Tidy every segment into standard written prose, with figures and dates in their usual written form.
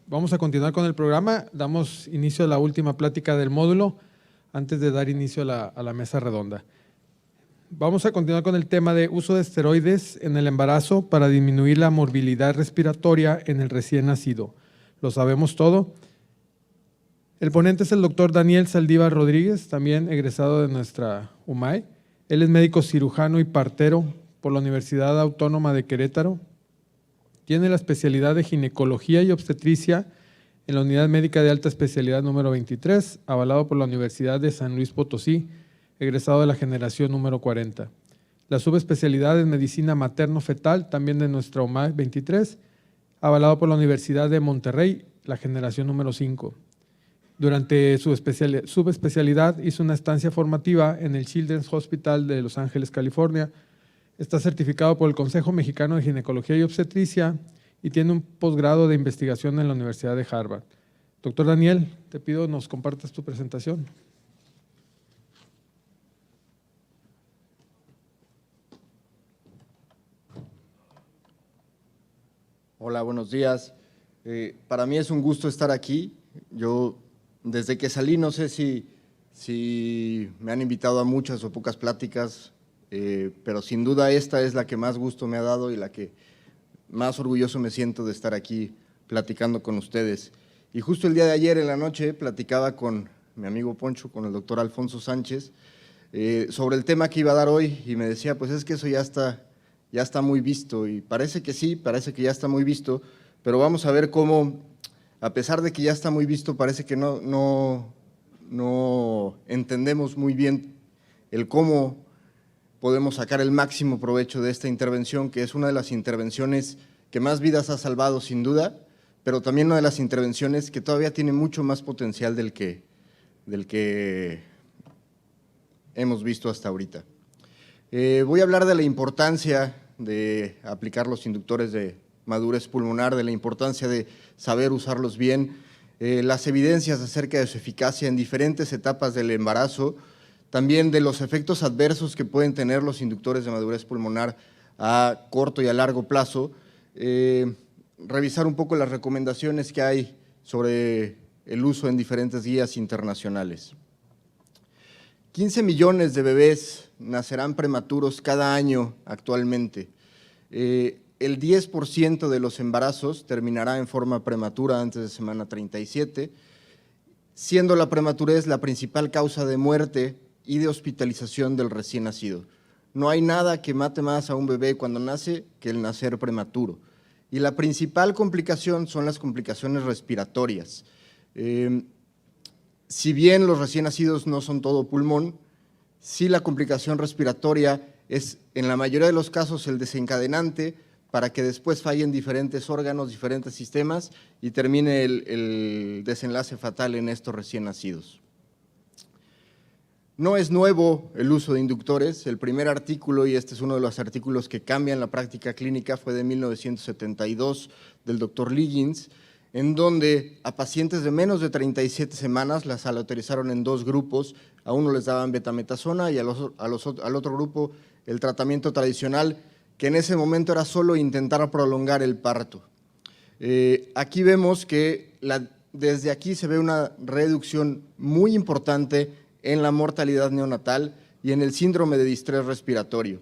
Vamos a continuar con el programa. Damos inicio a la última plática del módulo antes de dar inicio a la mesa redonda. Vamos a continuar con el tema de uso de esteroides en el embarazo para disminuir la morbilidad respiratoria en el recién nacido. ¿Lo sabemos todo? El ponente es el doctor Daniel Saldívar Rodríguez, también egresado de nuestra UMAE. Él es médico cirujano y partero por la Universidad Autónoma de Querétaro. Tiene la especialidad de ginecología y obstetricia en la Unidad Médica de Alta Especialidad número 23, avalado por la Universidad de San Luis Potosí, egresado de la generación número 40. La subespecialidad en medicina materno-fetal, también de nuestra UMAE 23, avalado por la Universidad de Monterrey, la generación número 5. Durante su subespecialidad hizo una estancia formativa en el Children's Hospital de Los Ángeles, California. Está certificado por el Consejo Mexicano de Ginecología y Obstetricia y tiene un posgrado de investigación en la Universidad de Harvard. Doctor Daniel, te pido nos compartas tu presentación. Hola, buenos días. Para mí es un gusto estar aquí. Yo, desde que salí, no sé si me han invitado a muchas o pocas pláticas, pero sin duda esta es la que más gusto me ha dado y la que más orgulloso me siento de estar aquí platicando con ustedes. Y justo el día de ayer en la noche platicaba con mi amigo Poncho, con el doctor Alfonso Sánchez, sobre el tema que iba a dar hoy y me decía, pues es que eso ya está muy visto y parece que sí, parece que ya está muy visto, pero vamos a ver cómo, a pesar de que ya está muy visto, parece que no entendemos muy bien el cómo podemos sacar el máximo provecho de esta intervención, que es una de las intervenciones que más vidas ha salvado sin duda, pero también una de las intervenciones que todavía tiene mucho más potencial del que hemos visto hasta ahorita. Voy a hablar de la importancia de aplicar los inductores de madurez pulmonar, de la importancia de saber usarlos bien, las evidencias acerca de su eficacia en diferentes etapas del embarazo, también de los efectos adversos que pueden tener los inductores de madurez pulmonar a corto y a largo plazo, revisar un poco las recomendaciones que hay sobre el uso en diferentes guías internacionales. 15 millones de bebés nacerán prematuros cada año actualmente. El 10% de los embarazos terminará en forma prematura antes de semana 37, siendo la prematurez la principal causa de muerte y de hospitalización del recién nacido. No hay nada que mate más a un bebé cuando nace que el nacer prematuro. Y la principal complicación son las complicaciones respiratorias. Si bien los recién nacidos no son todo pulmón, sí la complicación respiratoria es en la mayoría de los casos el desencadenante para que después fallen diferentes órganos, diferentes sistemas y termine el desenlace fatal en estos recién nacidos. No es nuevo el uso de inductores. El primer artículo, y este es uno de los artículos que cambian la práctica clínica, fue de 1972 del doctor Liggins, en donde a pacientes de menos de 37 semanas las aleatorizaron en dos grupos. A uno les daban betametasona y al otro grupo el tratamiento tradicional, que en ese momento era solo intentar prolongar el parto. Aquí vemos que desde aquí se ve una reducción muy importante en la mortalidad neonatal y en el síndrome de distrés respiratorio.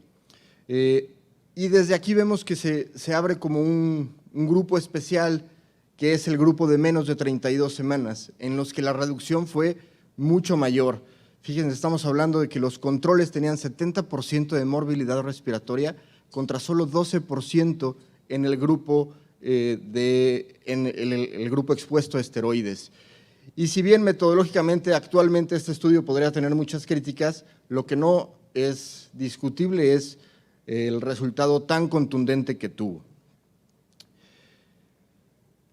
Y desde aquí vemos que se abre como un grupo especial, que es el grupo de menos de 32 semanas, en los que la reducción fue mucho mayor. Fíjense, estamos hablando de que los controles tenían 70% de morbilidad respiratoria contra solo 12% en el grupo, el grupo expuesto a esteroides. Y si bien metodológicamente actualmente este estudio podría tener muchas críticas, lo que no es discutible es el resultado tan contundente que tuvo.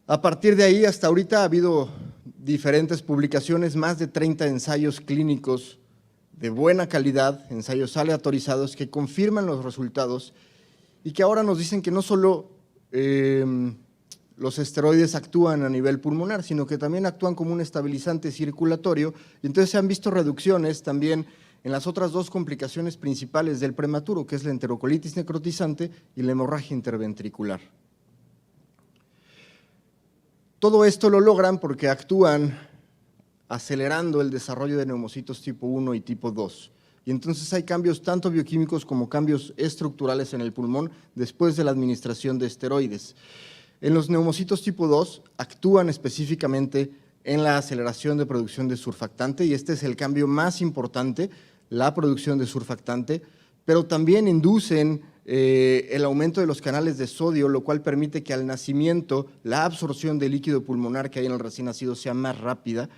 A partir de ahí, hasta ahorita ha habido diferentes publicaciones, más de 30 ensayos clínicos de buena calidad, ensayos aleatorizados que confirman los resultados y que ahora nos dicen que no solo los esteroides actúan a nivel pulmonar, sino que también actúan como un estabilizante circulatorio, y entonces se han visto reducciones también en las otras dos complicaciones principales del prematuro, que es la enterocolitis necrotizante y la hemorragia interventricular. Todo esto lo logran porque actúan acelerando el desarrollo de neumocitos tipo 1 y tipo 2. Y entonces hay cambios tanto bioquímicos como cambios estructurales en el pulmón después de la administración de esteroides. En los neumocitos tipo 2 actúan específicamente en la aceleración de producción de surfactante, y este es el cambio más importante, la producción de surfactante, pero también inducen el aumento de los canales de sodio, lo cual permite que al nacimiento la absorción de líquido pulmonar que hay en el recién nacido sea más rápida.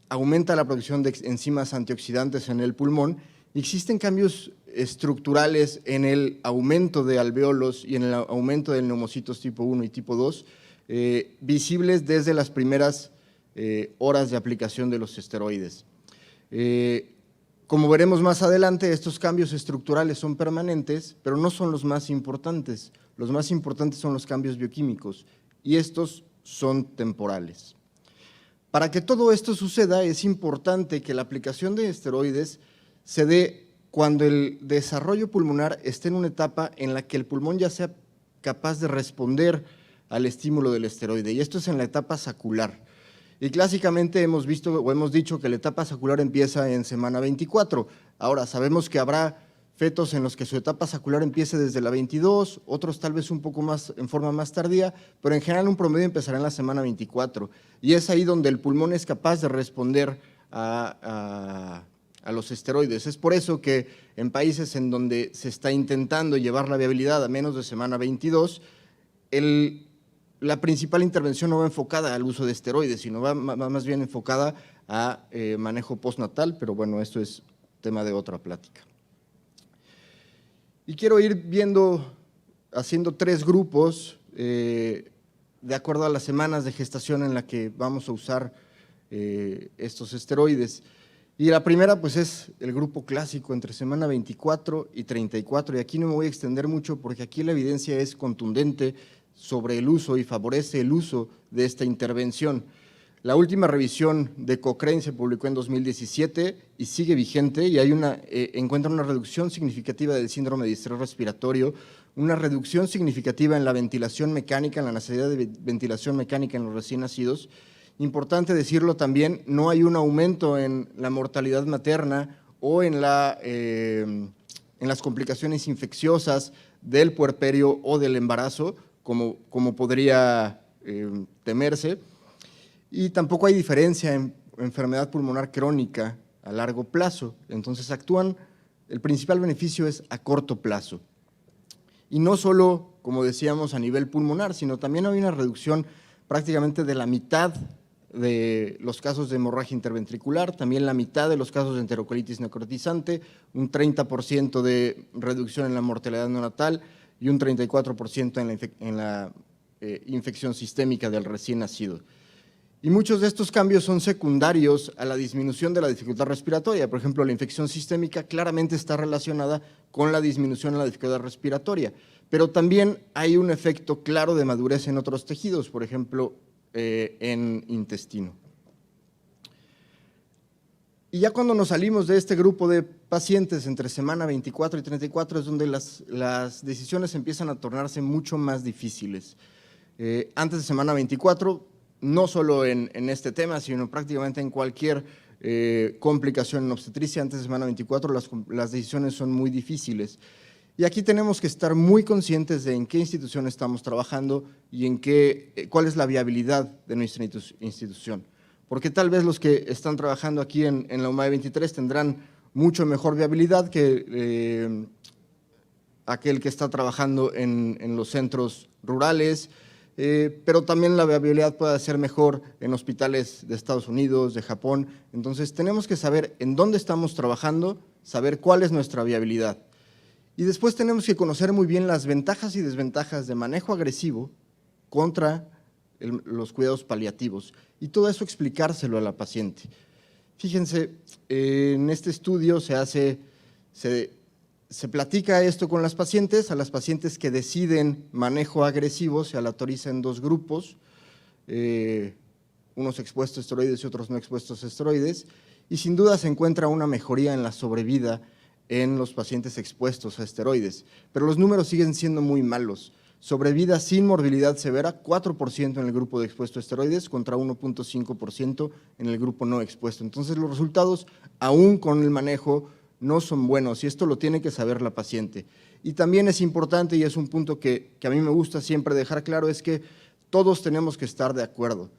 Aumenta la producción de enzimas antioxidantes en el pulmón, y existen cambios estructurales en el aumento de alveolos y en el aumento de neumocitos tipo 1 y tipo 2, visibles desde las primeras horas de aplicación de los esteroides. Como veremos más adelante, estos cambios estructurales son permanentes, pero no son los más importantes. Los más importantes son los cambios bioquímicos, y estos son temporales. Para que todo esto suceda, es importante que la aplicación de esteroides se dé cuando el desarrollo pulmonar esté en una etapa en la que el pulmón ya sea capaz de responder al estímulo del esteroide, y esto es en la etapa sacular. Y clásicamente hemos visto o hemos dicho que la etapa sacular empieza en semana 24. Ahora, sabemos que habrá fetos en los que su etapa sacular empiece desde la 22, otros tal vez un poco más en forma más tardía, pero en general un promedio empezará en la semana 24, y es ahí donde el pulmón es capaz de responder a los esteroides. Es por eso que en países en donde se está intentando llevar la viabilidad a menos de semana 22, la principal intervención no va enfocada al uso de esteroides, sino va más bien enfocada a manejo postnatal, pero bueno, esto es tema de otra plática. Y quiero ir haciendo 3 grupos de acuerdo a las semanas de gestación en la que vamos a usar estos esteroides. Y la primera pues es el grupo clásico entre semana 24 y 34, y aquí no me voy a extender mucho porque aquí la evidencia es contundente sobre el uso y favorece el uso de esta intervención. La última revisión de Cochrane se publicó en 2017 y sigue vigente, y encuentra una reducción significativa del síndrome de distrés respiratorio, una reducción significativa en la ventilación mecánica, en la necesidad de ventilación mecánica en los recién nacidos. Importante decirlo también, no hay un aumento en la mortalidad materna o en las complicaciones infecciosas del puerperio o del embarazo, como podría temerse. Y tampoco hay diferencia en enfermedad pulmonar crónica a largo plazo. Entonces el principal beneficio es a corto plazo. Y no solo, como decíamos, a nivel pulmonar, sino también hay una reducción prácticamente de la mitad de los casos de hemorragia interventricular, también la mitad de los casos de enterocolitis necrotizante, un 30% de reducción en la mortalidad neonatal y un 34% en la infección sistémica del recién nacido. Y muchos de estos cambios son secundarios a la disminución de la dificultad respiratoria. Por ejemplo, la infección sistémica claramente está relacionada con la disminución en la dificultad respiratoria, pero también hay un efecto claro de madurez en otros tejidos, por ejemplo, en intestino. Y ya cuando nos salimos de este grupo de pacientes entre semana 24 y 34 es donde las decisiones empiezan a tornarse mucho más difíciles. Antes de semana 24, no solo en este tema, sino prácticamente en cualquier complicación en obstetricia, antes de semana 24 las decisiones son muy difíciles. Y aquí tenemos que estar muy conscientes de en qué institución estamos trabajando y cuál es la viabilidad de nuestra institución. Porque tal vez los que están trabajando aquí en la UMAE 23 tendrán mucho mejor viabilidad que aquel que está trabajando en los centros rurales, pero también la viabilidad puede ser mejor en hospitales de Estados Unidos, de Japón. Entonces tenemos que saber en dónde estamos trabajando, saber cuál es nuestra viabilidad. Y después tenemos que conocer muy bien las ventajas y desventajas de manejo agresivo contra los cuidados paliativos, y todo eso explicárselo a la paciente. Fíjense, en este estudio se platica esto con las pacientes. A las pacientes que deciden manejo agresivo se aleatoriza en 2 grupos, unos expuestos a esteroides y otros no expuestos a esteroides, y sin duda se encuentra una mejoría en la sobrevida en los pacientes expuestos a esteroides, pero los números siguen siendo muy malos. Sobrevida sin morbilidad severa, 4% en el grupo de expuesto a esteroides contra 1.5% en el grupo no expuesto. Entonces, los resultados, aún con el manejo, no son buenos y esto lo tiene que saber la paciente. Y también es importante, y es un punto que a mí me gusta siempre dejar claro, es que todos tenemos que estar de acuerdo.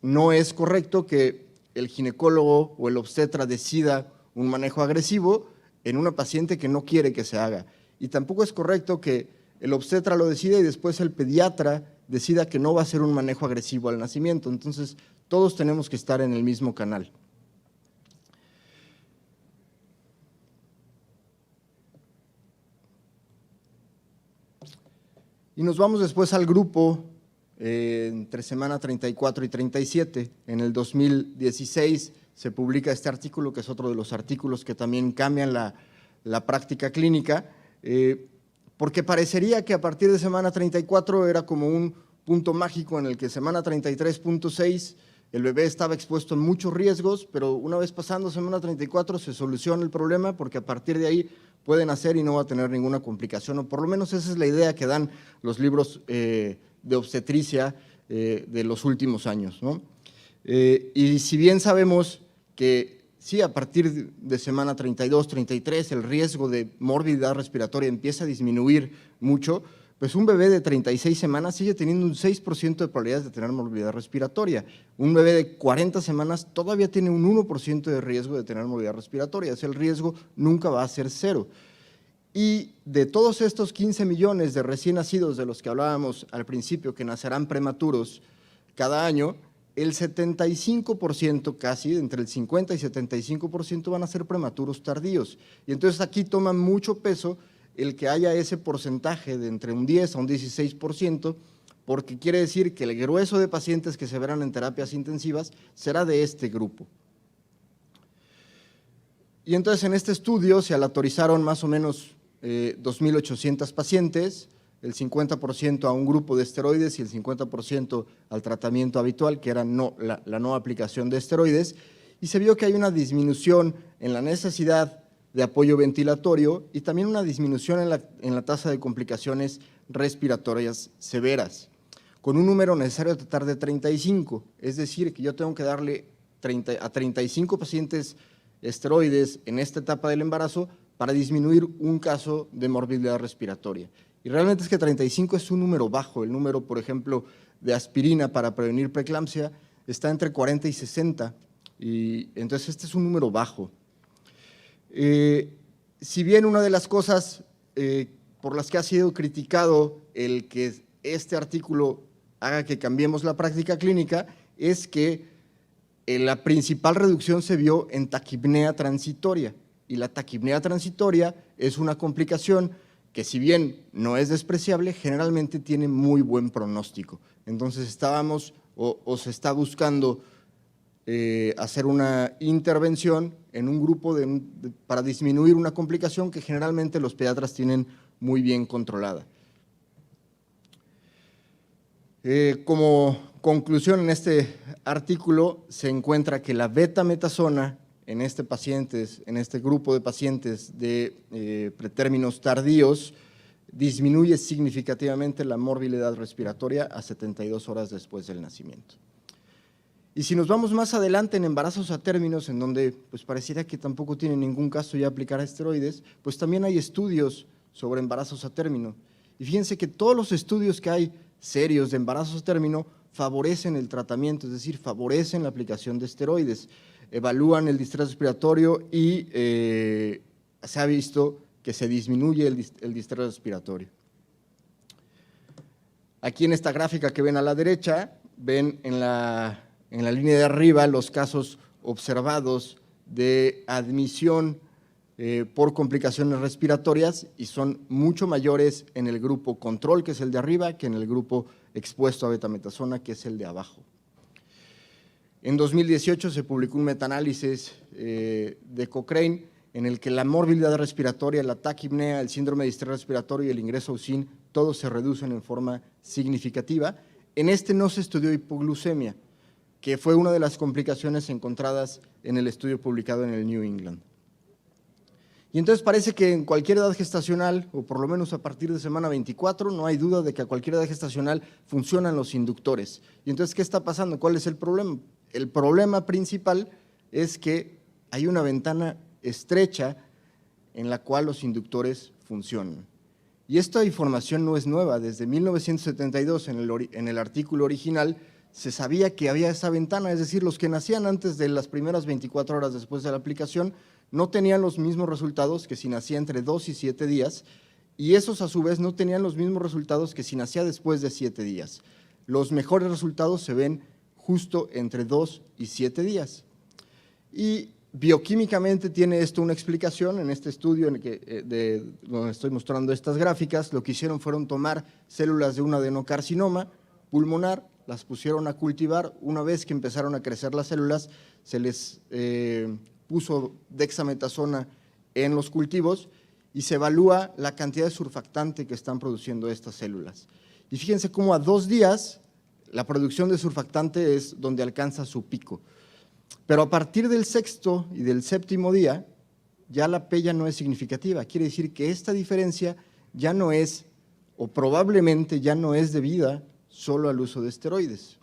No es correcto que el ginecólogo o el obstetra decida un manejo agresivo en una paciente que no quiere que se haga. Y tampoco es correcto que el obstetra lo decida y después el pediatra decida que no va a ser un manejo agresivo al nacimiento. Entonces, todos tenemos que estar en el mismo canal. Y nos vamos después al grupo entre semana 34 y 37. En el 2016 se publica este artículo, que es otro de los artículos que también cambian la práctica clínica, porque parecería que a partir de semana 34 era como un punto mágico en el que semana 33.6 el bebé estaba expuesto a muchos riesgos, pero una vez pasando semana 34 se soluciona el problema porque a partir de ahí puede nacer y no va a tener ninguna complicación, o por lo menos esa es la idea que dan los libros de obstetricia de los últimos años, ¿no? Y si bien sabemos que sí, a partir de semana 32, 33, el riesgo de morbilidad respiratoria empieza a disminuir mucho, pues un bebé de 36 semanas sigue teniendo un 6% de probabilidades de tener morbilidad respiratoria. Un bebé de 40 semanas todavía tiene un 1% de riesgo de tener morbilidad respiratoria. El riesgo nunca va a ser cero. Y de todos estos 15 millones de recién nacidos de los que hablábamos al principio, que nacerán prematuros cada año, el 75% casi, entre el 50 y 75% van a ser prematuros tardíos. Y entonces aquí toma mucho peso el que haya ese porcentaje de entre un 10 a un 16%, porque quiere decir que el grueso de pacientes que se verán en terapias intensivas será de este grupo. Y entonces en este estudio se aleatorizaron más o menos 2.800 pacientes, el 50% a un grupo de esteroides y el 50% al tratamiento habitual, que era la no aplicación de esteroides, y se vio que hay una disminución en la necesidad de apoyo ventilatorio y también una disminución en la tasa de complicaciones respiratorias severas, con un número necesario a tratar de 35, es decir, que yo tengo que darle a 35 pacientes esteroides en esta etapa del embarazo para disminuir un caso de morbilidad respiratoria. Y realmente es que 35 es un número bajo. El número, por ejemplo, de aspirina para prevenir preeclampsia está entre 40 y 60, y entonces este es un número bajo. Si bien una de las cosas por las que ha sido criticado el que este artículo haga que cambiemos la práctica clínica es que la principal reducción se vio en taquipnea transitoria, y la taquipnea transitoria es una complicación que, si bien no es despreciable, generalmente tiene muy buen pronóstico. Entonces estábamos o se está buscando hacer una intervención en un grupo para disminuir una complicación que generalmente los pediatras tienen muy bien controlada. Como conclusión, en este artículo se encuentra que la betametasona en este grupo de pacientes de pretérminos tardíos disminuye significativamente la morbilidad respiratoria a 72 horas después del nacimiento. Y si nos vamos más adelante en embarazos a términos, en donde pues pareciera que tampoco tiene ningún caso ya aplicar esteroides, pues también hay estudios sobre embarazos a término. Y fíjense que todos los estudios que hay serios de embarazos a término favorecen el tratamiento, es decir, favorecen la aplicación de esteroides, evalúan el distrés respiratorio y se ha visto que se disminuye el distrés respiratorio. Aquí en esta gráfica que ven a la derecha, ven en la línea de arriba los casos observados de admisión por complicaciones respiratorias, y son mucho mayores en el grupo control, que es el de arriba, que en el grupo expuesto a betametasona, que es el de abajo. En 2018 se publicó un metaanálisis de Cochrane en el que la morbilidad respiratoria, la taquipnea, el síndrome de distrés respiratorio y el ingreso a UCIN, todos se reducen en forma significativa. En este no se estudió hipoglucemia, que fue una de las complicaciones encontradas en el estudio publicado en el New England. Y entonces parece que en cualquier edad gestacional, o por lo menos a partir de semana 24, no hay duda de que a cualquier edad gestacional funcionan los inductores. Y entonces, ¿qué está pasando? ¿Cuál es el problema? El problema principal es que hay una ventana estrecha en la cual los inductores funcionan. Y esta información no es nueva. Desde 1972, en el artículo original, se sabía que había esa ventana, es decir, los que nacían antes de las primeras 24 horas después de la aplicación no tenían los mismos resultados que si nacía entre 2 y 7 días, y esos a su vez no tenían los mismos resultados que si nacía después de 7 días. Los mejores resultados se ven justo entre 2 y 7 días. Y bioquímicamente tiene esto una explicación. En este estudio donde estoy mostrando estas gráficas, lo que hicieron fueron tomar células de un adenocarcinoma pulmonar, las pusieron a cultivar. Una vez que empezaron a crecer las células, se les puso dexametasona en los cultivos y se evalúa la cantidad de surfactante que están produciendo estas células. Y fíjense cómo a 2 días la producción de surfactante es donde alcanza su pico. Pero a partir del 6º y del 7º día, ya la P ya no es significativa. Quiere decir que esta diferencia ya no es, o probablemente ya no es debida solo al uso de esteroides.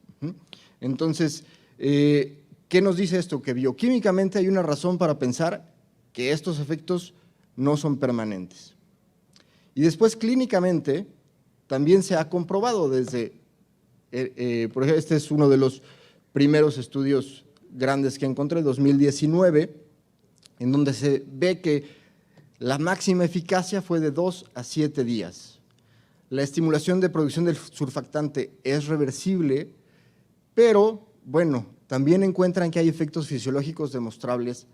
Entonces, ¿qué nos dice esto? Que bioquímicamente hay una razón para pensar que estos efectos no son permanentes. Y después, clínicamente, también se ha comprobado desde, por ejemplo, este es uno de los primeros estudios grandes que encontré, 2019, en donde se ve que la máxima eficacia fue de 2 a 7 días. La estimulación de producción del surfactante es reversible, pero, bueno, también encuentran que hay efectos fisiológicos demostrables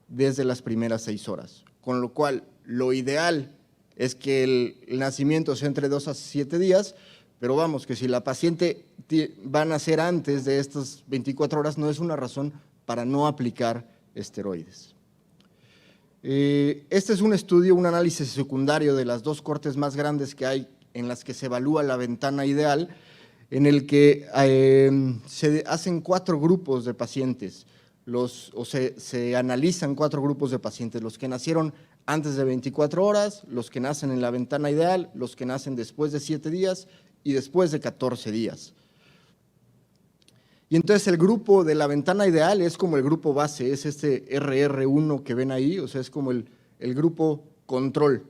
desde las primeras 6 horas, con lo cual lo ideal es que el nacimiento sea entre 2 a 7 días, pero vamos, que si la paciente va a nacer antes de estas 24 horas no es una razón para no aplicar esteroides. Este es un estudio, un análisis secundario de las 2 cortes más grandes que hay en las que se evalúa la ventana ideal, en el que se hacen 4 grupos de pacientes, se analizan 4 grupos de pacientes, los que nacieron antes de 24 horas, los que nacen en la ventana ideal, los que nacen después de 7 días y después de 14 días. Y entonces el grupo de la ventana ideal es como el grupo base, es este RR1 que ven ahí, o sea, es como el grupo control.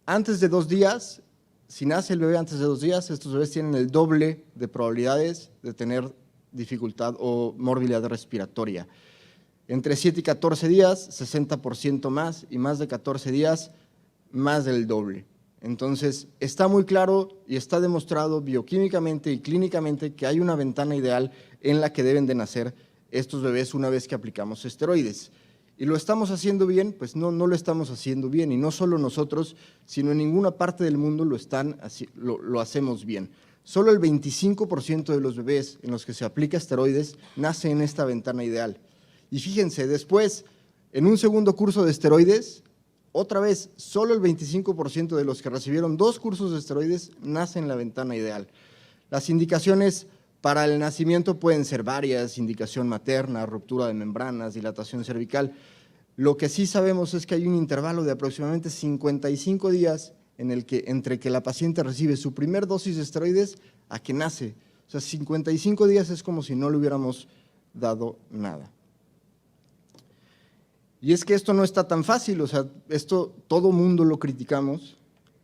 Antes de 2 días, si nace el bebé antes de 2 días, estos bebés tienen el doble de probabilidades de tener dificultad o morbilidad respiratoria. Entre 7 y 14 días, 60% más, y más de 14 días, más del doble. Entonces, está muy claro y está demostrado bioquímicamente y clínicamente que hay una ventana ideal en la que deben de nacer estos bebés una vez que aplicamos esteroides. ¿Y lo estamos haciendo bien? Pues no lo estamos haciendo bien, y no solo nosotros, sino en ninguna parte del mundo lo hacemos bien. Solo el 25% de los bebés en los que se aplica esteroides nace en esta ventana ideal. Y fíjense, después, en un segundo curso de esteroides, otra vez, solo el 25% de los que recibieron 2 cursos de esteroides nacen en la ventana ideal. Las indicaciones para el nacimiento pueden ser varias: indicación materna, ruptura de membranas, dilatación cervical. Lo que sí sabemos es que hay un intervalo de aproximadamente 55 días entre que la paciente recibe su primer dosis de esteroides a que nace. O sea, 55 días es como si no le hubiéramos dado nada. Y es que esto no está tan fácil, o sea, esto todo mundo lo criticamos,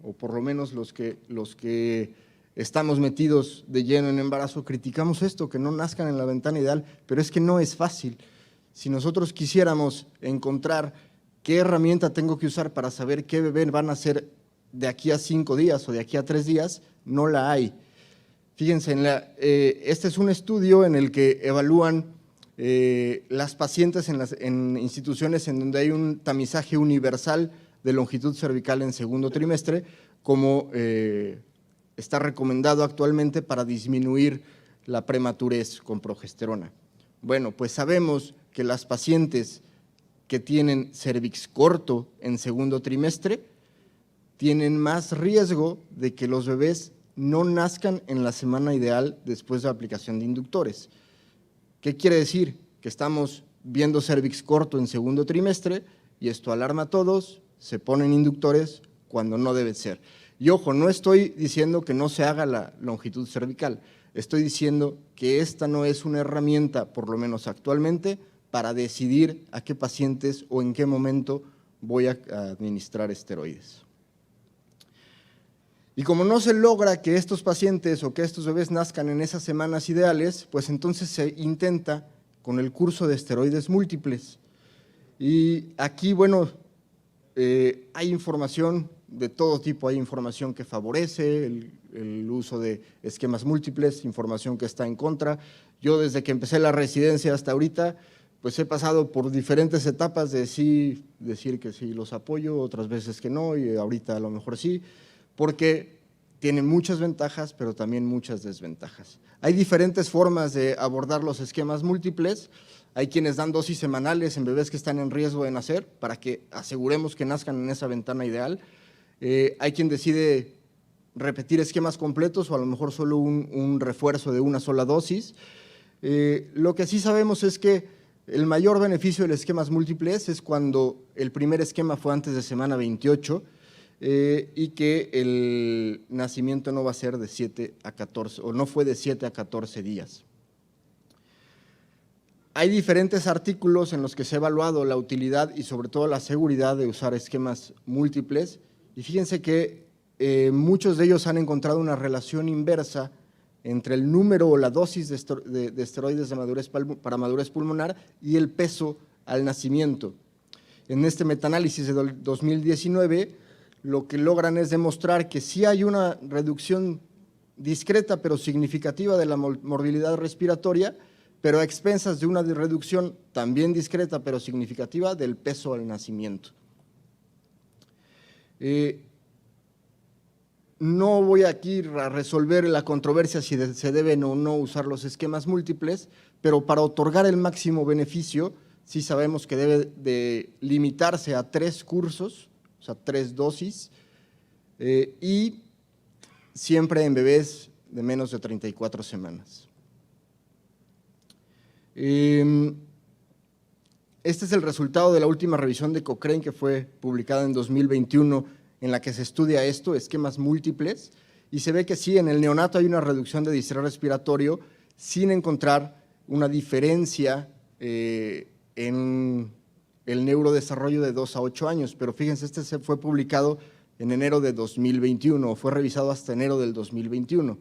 o por lo menos los que estamos metidos de lleno en embarazo, criticamos esto, que no nazcan en la ventana ideal, pero es que no es fácil. Si nosotros quisiéramos encontrar qué herramienta tengo que usar para saber qué bebé van a nacer de aquí a 5 días o de aquí a 3 días, no la hay. Fíjense, este es un estudio en el que evalúan las pacientes en instituciones en donde hay un tamizaje universal de longitud cervical en segundo trimestre, como está recomendado actualmente para disminuir la prematurez con progesterona. Bueno, pues sabemos que las pacientes que tienen cervix corto en segundo trimestre tienen más riesgo de que los bebés no nazcan en la semana ideal después de la aplicación de inductores. ¿Qué quiere decir? Que estamos viendo cervix corto en segundo trimestre y esto alarma a todos, se ponen inductores cuando no debe ser. Y ojo, no estoy diciendo que no se haga la longitud cervical, estoy diciendo que esta no es una herramienta, por lo menos actualmente, para decidir a qué pacientes o en qué momento voy a administrar esteroides. Y como no se logra que estos pacientes o que estos bebés nazcan en esas semanas ideales, pues entonces se intenta con el curso de esteroides múltiples. Y aquí, bueno, hay información de todo tipo, hay información que favorece el uso de esquemas múltiples, información que está en contra. Yo desde que empecé la residencia hasta ahorita, pues he pasado por diferentes etapas de sí, decir que sí los apoyo, otras veces que no, y ahorita a lo mejor sí, porque tiene muchas ventajas, pero también muchas desventajas. Hay diferentes formas de abordar los esquemas múltiples. Hay quienes dan dosis semanales en bebés que están en riesgo de nacer para que aseguremos que nazcan en esa ventana ideal. Hay quien decide repetir esquemas completos o a lo mejor solo un refuerzo de una sola dosis. Lo que sí sabemos es que el mayor beneficio de los esquemas múltiples es cuando el primer esquema fue antes de semana 28 y que el nacimiento no va a ser de 7 a 14 o no fue de 7 a 14 días. Hay diferentes artículos en los que se ha evaluado la utilidad y sobre todo la seguridad de usar esquemas múltiples y fíjense que muchos de ellos han encontrado una relación inversa entre el número o la dosis de esteroides para madurez pulmonar y el peso al nacimiento. En este metaanálisis de 2019, lo que logran es demostrar que sí hay una reducción discreta pero significativa de la morbilidad respiratoria, pero a expensas de una reducción también discreta pero significativa del peso al nacimiento. No voy aquí a resolver la controversia si se deben o no usar los esquemas múltiples, pero para otorgar el máximo beneficio, sí sabemos que debe de limitarse a 3 cursos, o sea, 3 dosis, y siempre en bebés de menos de 34 semanas. Este es el resultado de la última revisión de Cochrane que fue publicada en 2021 en la que se estudia esto, esquemas múltiples, y se ve que sí, en el neonato hay una reducción de distrés respiratorio sin encontrar una diferencia en el neurodesarrollo de 2 a 8 años, pero fíjense, este se fue publicado en enero de 2021, fue revisado hasta enero del 2021.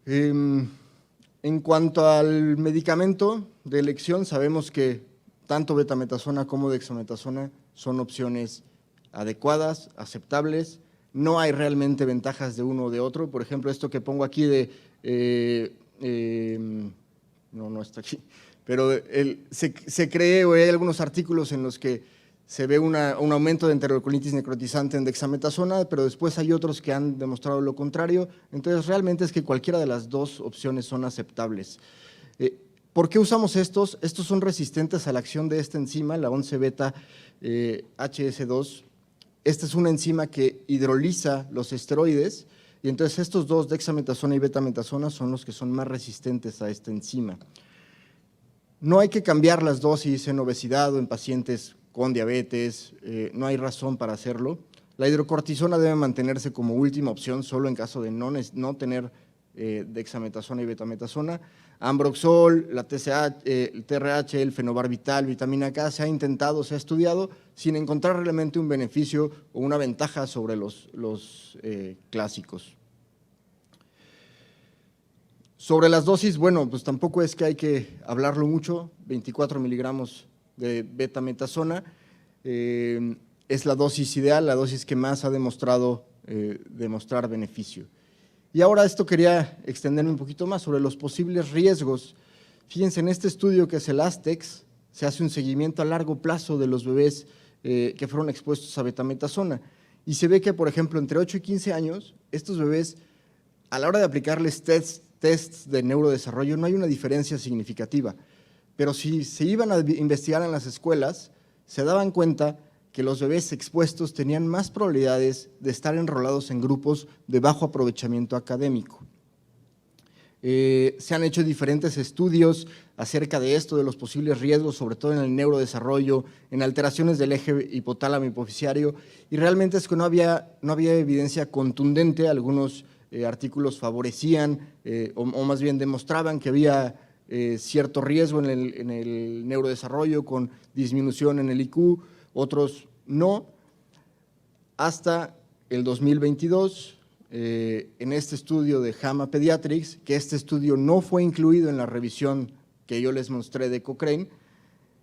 En cuanto al medicamento de elección, sabemos que tanto betametasona como dexametasona son opciones adecuadas, aceptables, no hay realmente ventajas de uno o de otro. Por ejemplo, esto que pongo aquí no está aquí, pero se cree o hay algunos artículos en los que se ve un aumento de enterocolitis necrotizante en dexametasona, pero después hay otros que han demostrado lo contrario. Entonces, realmente es que cualquiera de las dos opciones son aceptables. ¿Por qué usamos estos? Estos son resistentes a la acción de esta enzima, la 11-beta HS2. Esta es una enzima que hidroliza los esteroides y entonces estos dos, dexametasona y betametasona, son los que son más resistentes a esta enzima. No hay que cambiar las dosis en obesidad o en pacientes con diabetes, no hay razón para hacerlo. La hidrocortisona debe mantenerse como última opción solo en caso de no tener dexametasona y betametasona. Ambroxol, la TSH, el TRH, el fenobarbital, vitamina K, se ha intentado, se ha estudiado sin encontrar realmente un beneficio o una ventaja sobre los clásicos. Sobre las dosis, bueno, pues tampoco es que hay que hablarlo mucho, 24 miligramos de betametasona es la dosis ideal, la dosis que más ha demostrado demostrar beneficio. Y ahora esto quería extenderme un poquito más sobre los posibles riesgos. Fíjense, en este estudio que es el ASTEX, se hace un seguimiento a largo plazo de los bebés que fueron expuestos a betametasona y se ve que, por ejemplo, entre 8 y 15 años, estos bebés, a la hora de aplicarles tests de neurodesarrollo, no hay una diferencia significativa, pero si se iban a investigar en las escuelas, se daban cuenta que los bebés expuestos tenían más probabilidades de estar enrolados en grupos de bajo aprovechamiento académico. Se han hecho diferentes estudios acerca de esto, de los posibles riesgos, sobre todo en el neurodesarrollo, en alteraciones del eje hipotálamo hipoficiario, y realmente es que no había evidencia contundente. Algunos artículos favorecían o más bien demostraban que había cierto riesgo en el neurodesarrollo con disminución en el IQ, otros no, hasta el 2022, en este estudio de JAMA Pediatrics, que este estudio no fue incluido en la revisión que yo les mostré de Cochrane.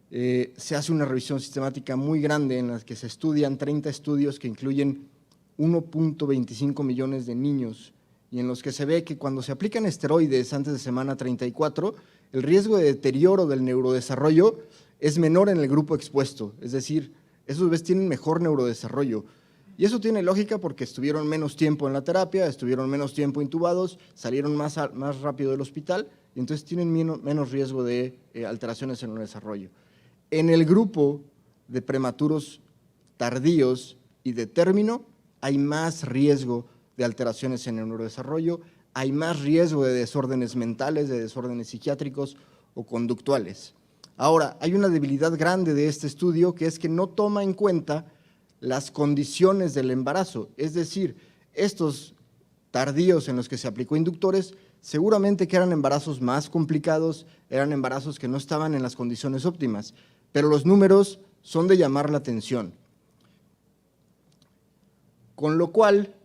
Se hace una revisión sistemática muy grande en la que se estudian 30 estudios que incluyen 1.25 millones de niños, y en los que se ve que cuando se aplican esteroides antes de semana 34, el riesgo de deterioro del neurodesarrollo es menor en el grupo expuesto, es decir, esos bebés tienen mejor neurodesarrollo. Y eso tiene lógica porque estuvieron menos tiempo en la terapia, estuvieron menos tiempo intubados, salieron más rápido del hospital, y entonces tienen menos riesgo de alteraciones en el desarrollo. En el grupo de prematuros tardíos y de término hay más riesgo de alteraciones en el neurodesarrollo, hay más riesgo de desórdenes mentales, de desórdenes psiquiátricos o conductuales. Ahora, hay una debilidad grande de este estudio, que es que no toma en cuenta las condiciones del embarazo, es decir, estos tardíos en los que se aplicó inductores seguramente que eran embarazos más complicados, eran embarazos que no estaban en las condiciones óptimas, pero los números son de llamar la atención. Con lo cual,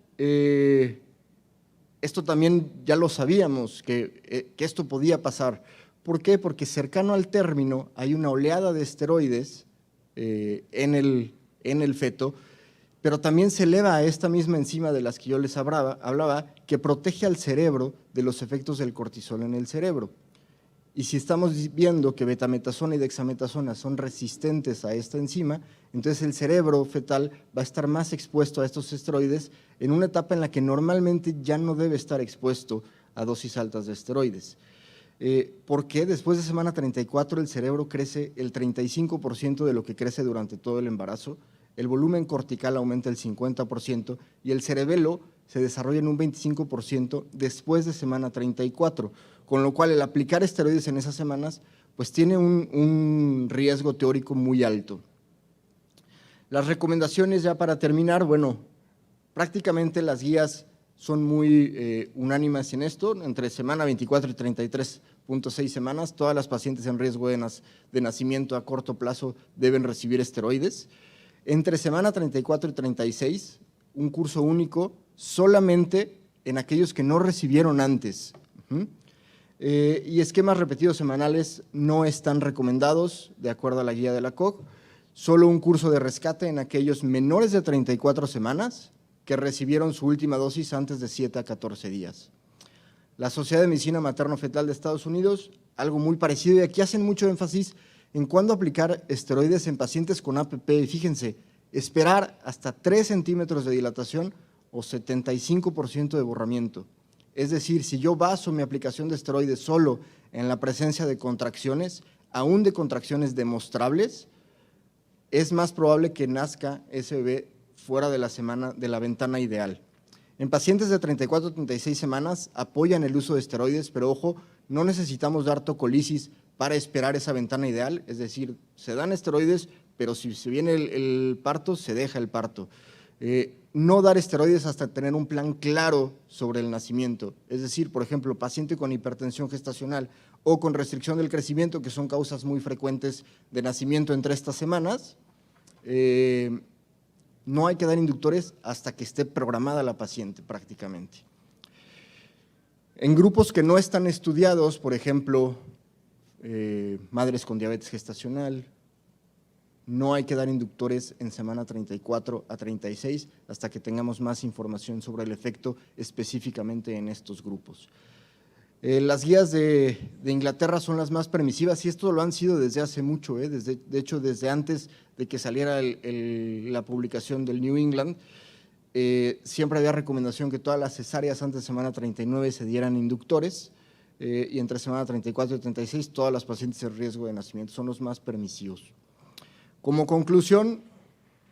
esto también ya lo sabíamos, que esto podía pasar. ¿Por qué? Porque cercano al término hay una oleada de esteroides en el feto, pero también se eleva a esta misma enzima de las que yo les hablaba, que protege al cerebro de los efectos del cortisol en el cerebro. Y si estamos viendo que betametasona y dexametasona son resistentes a esta enzima, entonces el cerebro fetal va a estar más expuesto a estos esteroides en una etapa en la que normalmente ya no debe estar expuesto a dosis altas de esteroides. Porque después de semana 34 el cerebro crece el 35% de lo que crece durante todo el embarazo, el volumen cortical aumenta el 50% y el cerebelo se desarrolla en un 25% después de semana 34, con lo cual el aplicar esteroides en esas semanas pues tiene un riesgo teórico muy alto. Las recomendaciones, ya para terminar, bueno, prácticamente las guías son muy unánimes en esto. Entre semana 24 y 33.6 semanas, todas las pacientes en riesgo de nacimiento a corto plazo deben recibir esteroides. Entre semana 34 y 36, un curso único solamente en aquellos que no recibieron antes. Y esquemas repetidos semanales no están recomendados de acuerdo a la guía de la COG. Solo un curso de rescate en aquellos menores de 34 semanas que recibieron su última dosis antes de 7 a 14 días. La Sociedad de Medicina Materno-Fetal de Estados Unidos, algo muy parecido, y aquí hacen mucho énfasis en cuándo aplicar esteroides en pacientes con APP. Y fíjense, esperar hasta 3 centímetros de dilatación o 75% de borramiento. Es decir, si yo baso mi aplicación de esteroides solo en la presencia de contracciones, aún de contracciones demostrables, es más probable que nazca ese bebé fuera de la ventana ideal. En pacientes de 34 a 36 semanas apoyan el uso de esteroides, pero ojo, no necesitamos dar tocolisis para esperar esa ventana ideal, es decir, se dan esteroides, pero si se viene el parto, se deja el parto. No dar esteroides hasta tener un plan claro sobre el nacimiento, es decir, por ejemplo, paciente con hipertensión gestacional o con restricción del crecimiento, que son causas muy frecuentes de nacimiento entre estas semanas, no hay que dar inductores hasta que esté programada la paciente prácticamente. En grupos que no están estudiados, por ejemplo, madres con diabetes gestacional, no hay que dar inductores en semana 34 a 36 hasta que tengamos más información sobre el efecto específicamente en estos grupos. Las guías de Inglaterra son las más permisivas y esto lo han sido desde hace mucho, de hecho desde antes de que saliera la publicación del New England, siempre había recomendación que todas las cesáreas antes de semana 39 se dieran inductores y entre semana 34 y 36 todas las pacientes en riesgo de nacimiento son los más permisivos. Como conclusión,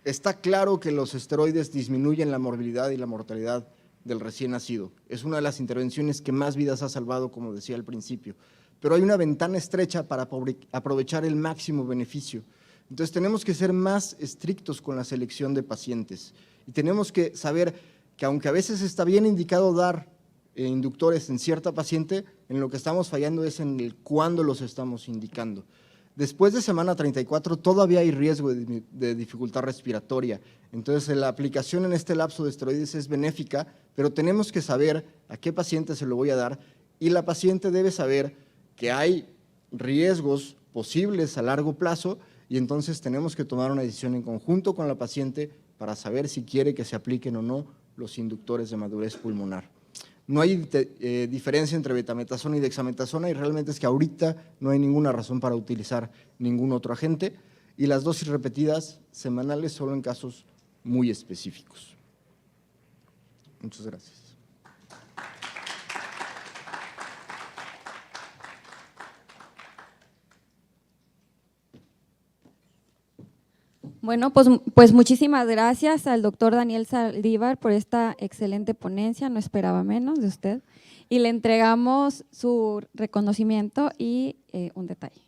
está claro que los esteroides disminuyen la morbilidad y la mortalidad del recién nacido. Es una de las intervenciones que más vidas ha salvado, como decía al principio. Pero hay una ventana estrecha para aprovechar el máximo beneficio. Entonces tenemos que ser más estrictos con la selección de pacientes y tenemos que saber que aunque a veces está bien indicado dar inductores en cierta paciente, en lo que estamos fallando es en el cuándo los estamos indicando. Después de semana 34 todavía hay riesgo de dificultad respiratoria, entonces la aplicación en este lapso de esteroides es benéfica, pero tenemos que saber a qué paciente se lo voy a dar y la paciente debe saber que hay riesgos posibles a largo plazo y entonces tenemos que tomar una decisión en conjunto con la paciente para saber si quiere que se apliquen o no los inductores de madurez pulmonar. No hay diferencia entre betametasona y dexametasona y realmente es que ahorita no hay ninguna razón para utilizar ningún otro agente y las dosis repetidas semanales solo en casos muy específicos. Muchas gracias. Bueno, pues muchísimas gracias al doctor Daniel Saldívar por esta excelente ponencia, no esperaba menos de usted, y le entregamos su reconocimiento y un detalle.